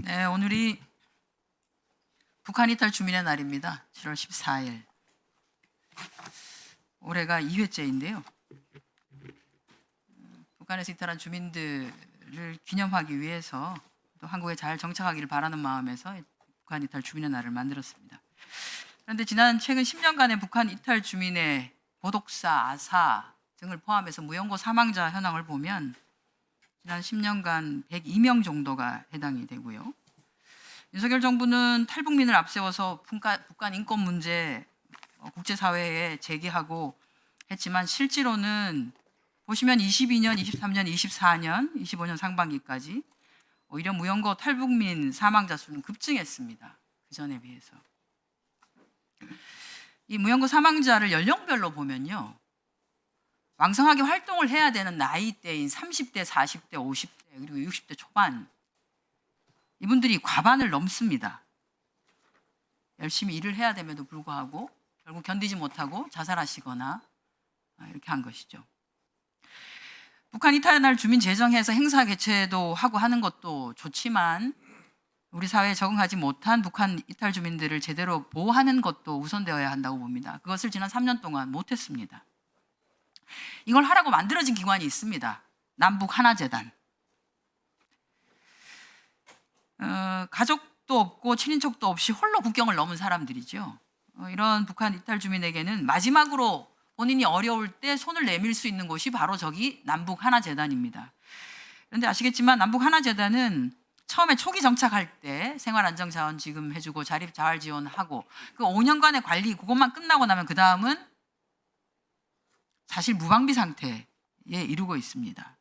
네, 오늘이 북한 이탈 주민의 날입니다. 7월 14일. 올해가 2회째인데요. 북한에서 이탈한 주민들을 기념하기 위해서 또 한국에 잘 정착하기를 바라는 마음에서 북한 이탈 주민의 날을 만들었습니다. 그런데 최근 10년간의 북한 이탈 주민의 보독사, 아사 등을 포함해서 무연고 사망자 현황을 보면 지난 10년간 102명 정도가 해당이 되고요. 윤석열 정부는 탈북민을 앞세워서 북한 인권 문제 국제사회에 제기하고 했지만 실제로는 보시면 22년, 23년, 24년, 25년 상반기까지 오히려 무연고 탈북민 사망자 수는 급증했습니다. 그전에 비해서. 이 무연고 사망자를 연령별로 보면요. 왕성하게 활동을 해야 되는 나이대인 30대, 40대, 50대, 그리고 60대 초반 이분들이 과반을 넘습니다. 열심히 일을 해야 됨에도 불구하고 결국 견디지 못하고 자살하시거나 이렇게 한 것이죠. 북한 이탈의 날 주민 제정해서 행사 개최도 하고 하는 것도 좋지만 우리 사회에 적응하지 못한 북한 이탈 주민들을 제대로 보호하는 것도 우선되어야 한다고 봅니다. 그것을 지난 3년 동안 못했습니다. 이걸 하라고 만들어진 기관이 있습니다. 남북 하나재단. 가족도 없고 친인척도 없이 홀로 국경을 넘은 사람들이죠. 이런 북한 이탈 주민에게는 마지막으로 본인이 어려울 때 손을 내밀 수 있는 곳이 바로 저기 남북 하나재단입니다. 그런데 아시겠지만 남북 하나재단은 처음에 초기 정착할 때 생활안정자원 지급해주고 자립자활 지원하고 그 5년간의 관리 그것만 끝나고 나면 그 다음은 사실 무방비 상태에 이르고 있습니다.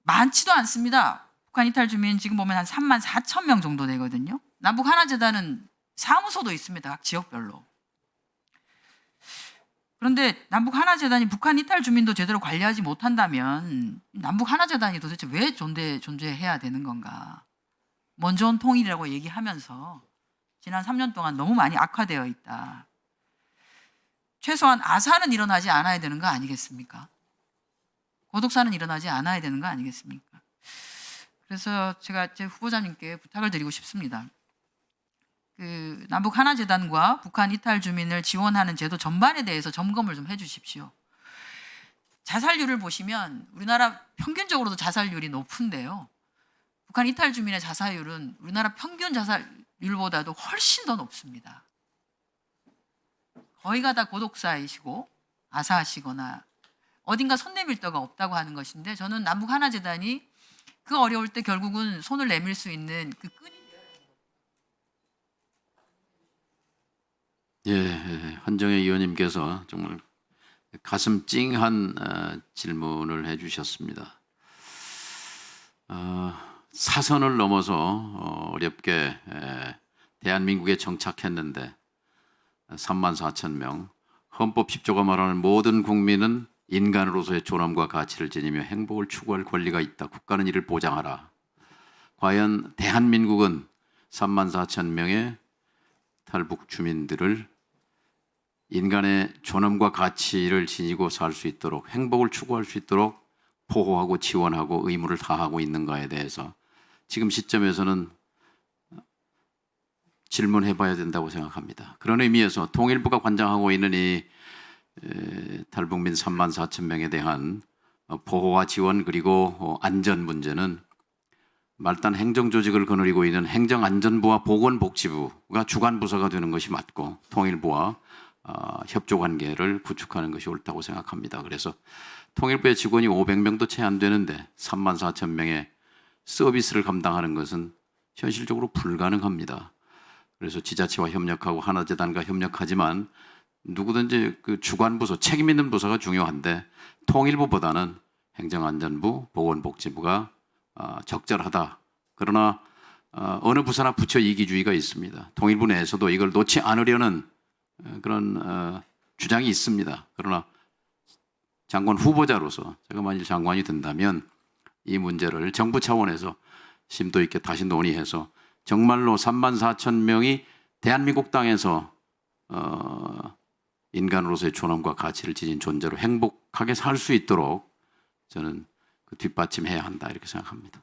많지도 않습니다. 북한 이탈 주민 지금 보면 한 3만 4천 명 정도 되거든요. 남북 하나재단은 사무소도 있습니다. 각 지역별로. 그런데 남북 하나재단이 북한 이탈 주민도 제대로 관리하지 못한다면 남북 하나재단이 도대체 왜 존재해야 되는 건가? 먼저 온 통일이라고 얘기하면서 지난 3년 동안 너무 많이 악화되어 있다. 최소한 아사는 일어나지 않아야 되는 거 아니겠습니까? 고독사는 일어나지 않아야 되는 거 아니겠습니까? 그래서 제가 제 후보자님께 부탁을 드리고 싶습니다. 남북 하나재단과 북한 이탈 주민을 지원하는 제도 전반에 대해서 점검을 좀 해주십시오. 자살률을 보시면 우리나라 평균적으로도 자살률이 높은데요. 북한 이탈 주민의 자살률은 우리나라 평균 자살률보다도 훨씬 더 높습니다. 거의가 다 고독사이시고 아사하시거나 어딘가 손 내밀 데가 없다고 하는 것인데 저는 남북 하나재단이 그 어려울 때 결국은 손을 내밀 수 있는 그 끈이 한정혜 의원님께서 정말 가슴 찡한 질문을 해주셨습니다. 사선을 넘어서 어렵게 대한민국에 정착했는데 3만 4천 명, 헌법 10조가 말하는 모든 국민은 인간으로서의 존엄과 가치를 지니며 행복을 추구할 권리가 있다. 국가는 이를 보장하라. 과연 대한민국은 3만 4천 명의 탈북 주민들을 인간의 존엄과 가치를 지니고 살 수 있도록 행복을 추구할 수 있도록 보호하고 지원하고 의무를 다하고 있는가에 대해서 지금 시점에서는 질문해 봐야 된다고 생각합니다. 그런 의미에서 통일부가 관장하고 있는 이 탈북민 3만 4천 명에 대한 보호와 지원 그리고 안전 문제는 말단 행정조직을 거느리고 있는 행정안전부와 보건복지부가 주관부서가 되는 것이 맞고 통일부와 협조관계를 구축하는 것이 옳다고 생각합니다. 그래서 통일부의 직원이 500명도 채 안 되는데 3만 4천 명의 서비스를 감당하는 것은 현실적으로 불가능합니다. 그래서 지자체와 협력하고 하나재단과 협력하지만 누구든지 그 주관부서, 책임 있는 부서가 중요한데 통일부보다는 행정안전부, 보건복지부가 적절하다. 그러나 어느 부서나 부처 이기주의가 있습니다. 통일부 내에서도 이걸 놓지 않으려는 그런 주장이 있습니다. 그러나 장관 후보자로서 제가 만일 장관이 된다면 이 문제를 정부 차원에서 심도 있게 다시 논의해서 정말로 3만 4천 명이 대한민국 땅에서 인간으로서의 존엄과 가치를 지닌 존재로 행복하게 살 수 있도록 저는 뒷받침해야 한다 이렇게 생각합니다.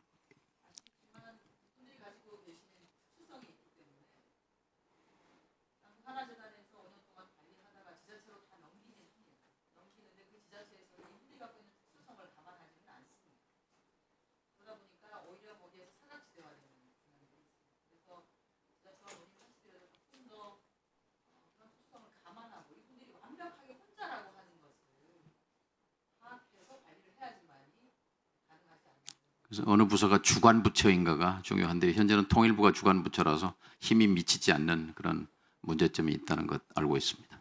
그래서 어느 부서가 주관 부처인가가 중요한데 현재는 통일부가 주관 부처라서 힘이 미치지 않는 그런 문제점이 있다는 것 알고 있습니다.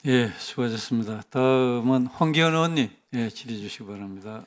예, 수고하셨습니다. 다음은 황교안 의원님 질의 주시기 바랍니다.